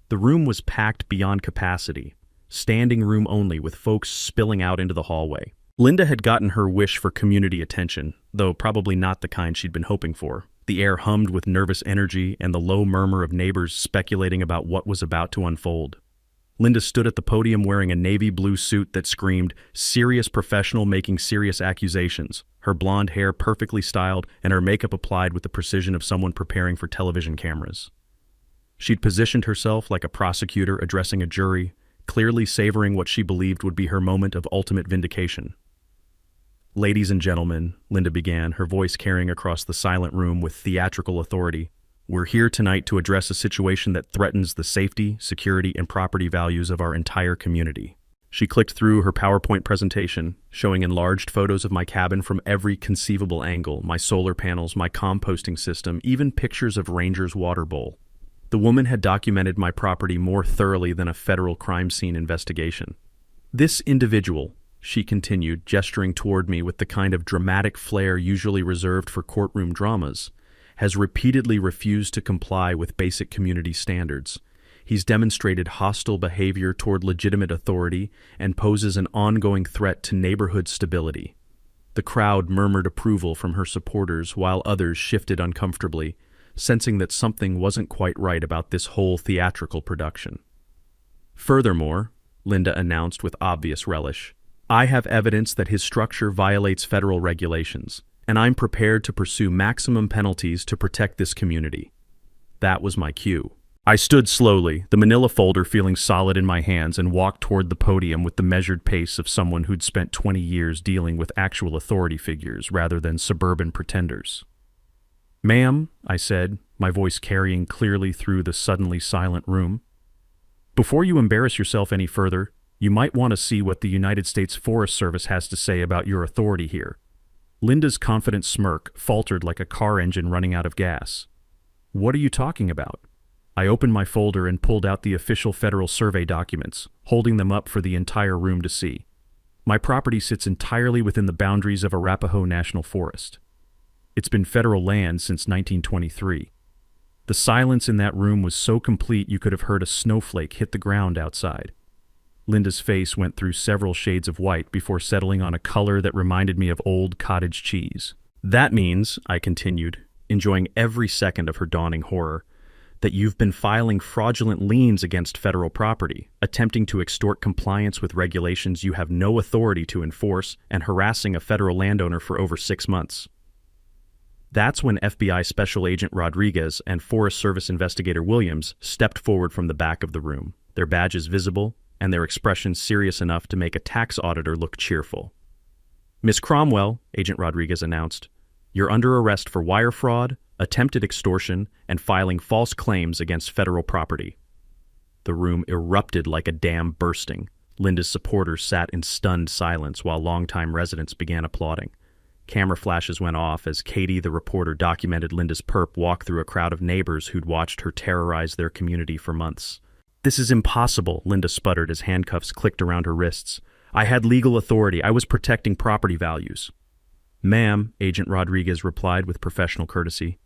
The room was packed beyond capacity, standing room only, with folks spilling out into the hallway. Linda had gotten her wish for community attention, though probably not the kind she'd been hoping for. The air hummed with nervous energy and the low murmur of neighbors speculating about what was about to unfold. Linda stood at the podium wearing a navy blue suit that screamed, "Serious professional making serious accusations," her blonde hair perfectly styled and her makeup applied with the precision of someone preparing for television cameras. She'd positioned herself like a prosecutor addressing a jury, clearly savoring what she believed would be her moment of ultimate vindication. "Ladies and gentlemen," Linda began, her voice carrying across the silent room with theatrical authority, "we're here tonight to address a situation that threatens the safety, security, and property values of our entire community." She clicked through her PowerPoint presentation, showing enlarged photos of my cabin from every conceivable angle, my solar panels, my composting system, even pictures of Ranger's water bowl. The woman had documented my property more thoroughly than a federal crime scene investigation. "This individual," she continued, gesturing toward me with the kind of dramatic flair usually reserved for courtroom dramas, "has repeatedly refused to comply with basic community standards. He's demonstrated hostile behavior toward legitimate authority and poses an ongoing threat to neighborhood stability." The crowd murmured approval from her supporters while others shifted uncomfortably, sensing that something wasn't quite right about this whole theatrical production. "Furthermore," Linda announced with obvious relish, "I have evidence that his structure violates federal regulations, and I'm prepared to pursue maximum penalties to protect this community." That was my cue. I stood slowly, the manila folder feeling solid in my hands, and walked toward the podium with the measured pace of someone who'd spent 20 years dealing with actual authority figures rather than suburban pretenders. "Ma'am," I said, my voice carrying clearly through the suddenly silent room, "before you embarrass yourself any further, you might want to see what the United States Forest Service has to say about your authority here." Linda's confident smirk faltered like a car engine running out of gas. "What are you talking about?" I opened my folder and pulled out the official federal survey documents, holding them up for the entire room to see. My property sits entirely within the boundaries of Arapahoe National Forest. It's been federal land since 1923. The silence in that room was so complete you could have heard a snowflake hit the ground outside. Linda's face went through several shades of white before settling on a color that reminded me of old cottage cheese. "That means," I continued, enjoying every second of her dawning horror, that you've been filing fraudulent liens against federal property, attempting to extort compliance with regulations you have no authority to enforce, and harassing a federal landowner for over 6 months. That's when FBI Special Agent Rodriguez and Forest Service Investigator Williams stepped forward from the back of the room, their badges visible and their expressions serious enough to make a tax auditor look cheerful. "Miss Cromwell," Agent Rodriguez announced, "you're under arrest for wire fraud, attempted extortion, and filing false claims against federal property." The room erupted like a dam bursting. Linda's supporters sat in stunned silence while longtime residents began applauding. Camera flashes went off as Katie, the reporter, documented Linda's perp walk through a crowd of neighbors who'd watched her terrorize their community for months. "This is impossible," Linda sputtered as handcuffs clicked around her wrists. "I had legal authority. I was protecting property values." "Ma'am," Agent Rodriguez replied with professional courtesy,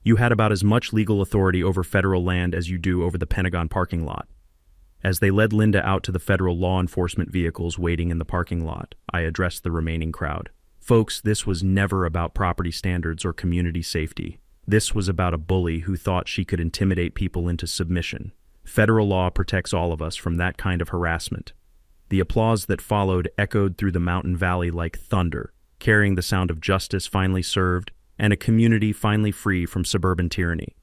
"you had about as much legal authority over federal land as you do over the Pentagon parking lot." As they led Linda out to the federal law enforcement vehicles waiting in the parking lot, I addressed the remaining crowd. "Folks, this was never about property standards or community safety. This was about a bully who thought she could intimidate people into submission. Federal law protects all of us from that kind of harassment." The applause that followed echoed through the mountain valley like thunder, carrying the sound of justice finally served and a community finally free from suburban tyranny.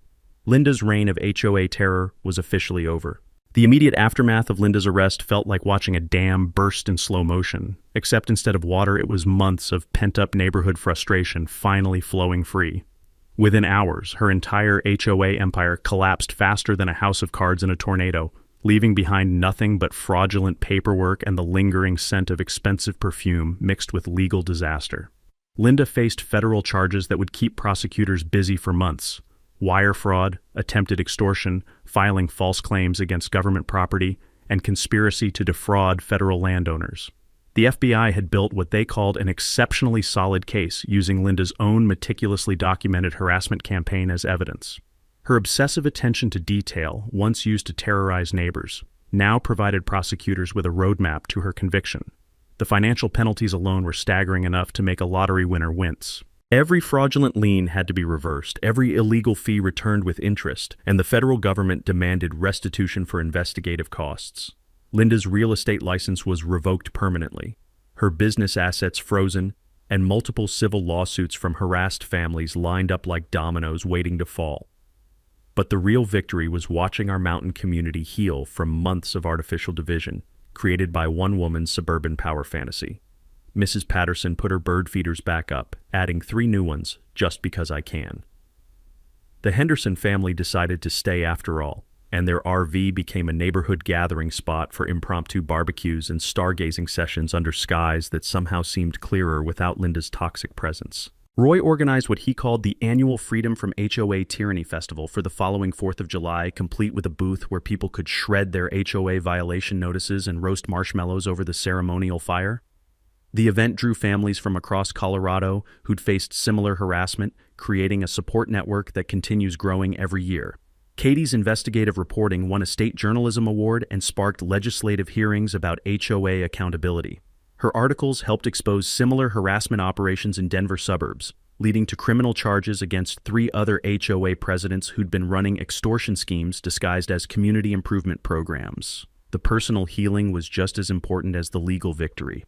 Linda's reign of HOA terror was officially over. The immediate aftermath of Linda's arrest felt like watching a dam burst in slow motion, except instead of water, it was months of pent-up neighborhood frustration finally flowing free. Within hours, her entire HOA empire collapsed faster than a house of cards in a tornado, leaving behind nothing but fraudulent paperwork and the lingering scent of expensive perfume mixed with legal disaster. Linda faced federal charges that would keep prosecutors busy for months: wire fraud, attempted extortion, filing false claims against government property, and conspiracy to defraud federal landowners. The FBI had built what they called an exceptionally solid case using Linda's own meticulously documented harassment campaign as evidence. Her obsessive attention to detail, once used to terrorize neighbors, now provided prosecutors with a roadmap to her conviction. The financial penalties alone were staggering enough to make a lottery winner wince. Every fraudulent lien had to be reversed, every illegal fee returned with interest, and the federal government demanded restitution for investigative costs. Linda's real estate license was revoked permanently, her business assets frozen, and multiple civil lawsuits from harassed families lined up like dominoes waiting to fall. But the real victory was watching our mountain community heal from months of artificial division, created by one woman's suburban power fantasy. Mrs. Patterson put her bird feeders back up, adding 3 new ones, just because I can. The Henderson family decided to stay after all, and their RV became a neighborhood gathering spot for impromptu barbecues and stargazing sessions under skies that somehow seemed clearer without Linda's toxic presence. Roy organized what he called the annual Freedom from HOA Tyranny Festival for the following 4th of July, complete with a booth where people could shred their HOA violation notices and roast marshmallows over the ceremonial fire. The event drew families from across Colorado who'd faced similar harassment, creating a support network that continues growing every year. Katie's investigative reporting won a state journalism award and sparked legislative hearings about HOA accountability. Her articles helped expose similar harassment operations in Denver suburbs, leading to criminal charges against 3 other HOA presidents who'd been running extortion schemes disguised as community improvement programs. The personal healing was just as important as the legal victory.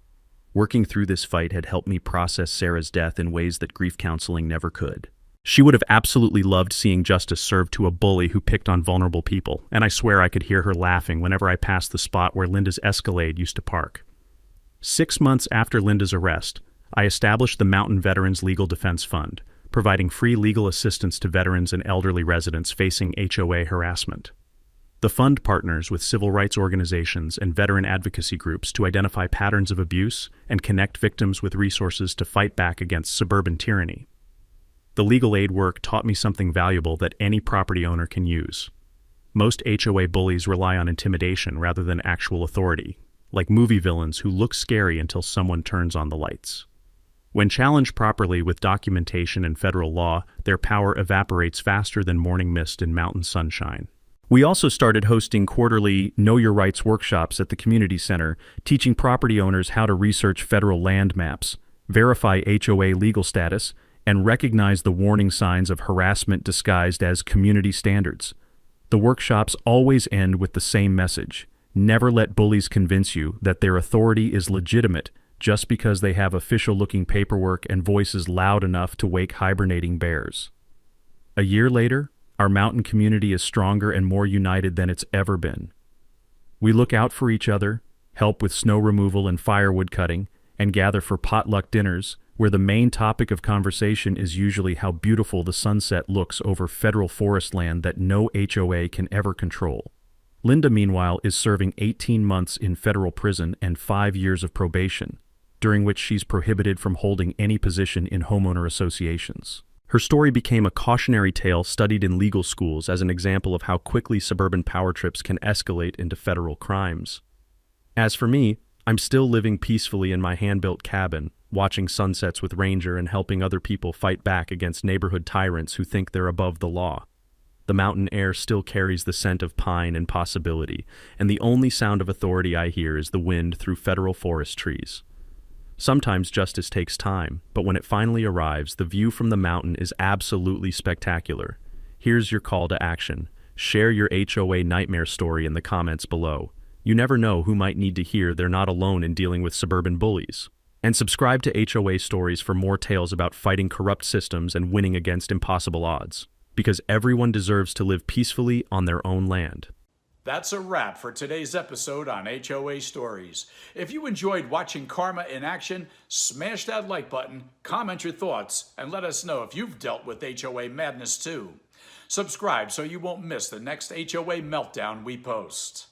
Working through this fight had helped me process Sarah's death in ways that grief counseling never could. She would have absolutely loved seeing justice served to a bully who picked on vulnerable people, and I swear I could hear her laughing whenever I passed the spot where Linda's Escalade used to park. 6 months after Linda's arrest, I established the Mountain Veterans Legal Defense Fund, providing free legal assistance to veterans and elderly residents facing HOA harassment. The fund partners with civil rights organizations and veteran advocacy groups to identify patterns of abuse and connect victims with resources to fight back against suburban tyranny. The legal aid work taught me something valuable that any property owner can use. Most HOA bullies rely on intimidation rather than actual authority, like movie villains who look scary until someone turns on the lights. When challenged properly with documentation and federal law, their power evaporates faster than morning mist in mountain sunshine. We also started hosting quarterly Know Your Rights workshops at the community center, teaching property owners how to research federal land maps, verify HOA legal status, and recognize the warning signs of harassment disguised as community standards. The workshops always end with the same message. Never let bullies convince you that their authority is legitimate just because they have official-looking paperwork and voices loud enough to wake hibernating bears. A year later, our mountain community is stronger and more united than it's ever been. We look out for each other, help with snow removal and firewood cutting, and gather for potluck dinners, where the main topic of conversation is usually how beautiful the sunset looks over federal forest land that no HOA can ever control. Linda, meanwhile, is serving 18 months in federal prison and 5 years of probation, during which she's prohibited from holding any position in homeowner associations. Her story became a cautionary tale studied in legal schools as an example of how quickly suburban power trips can escalate into federal crimes. As for me, I'm still living peacefully in my hand-built cabin, watching sunsets with Ranger and helping other people fight back against neighborhood tyrants who think they're above the law. The mountain air still carries the scent of pine and possibility, and the only sound of authority I hear is the wind through federal forest trees. Sometimes justice takes time, but when it finally arrives, the view from the mountain is absolutely spectacular. Here's your call to action. Share your HOA nightmare story in the comments below. You never know who might need to hear they're not alone in dealing with suburban bullies. And subscribe to HOA Stories for more tales about fighting corrupt systems and winning against impossible odds. Because everyone deserves to live peacefully on their own land. That's a wrap for today's episode on HOA Stories. If you enjoyed watching Karma in action, smash that like button, comment your thoughts, and let us know if you've dealt with HOA madness too. Subscribe so you won't miss the next HOA meltdown we post.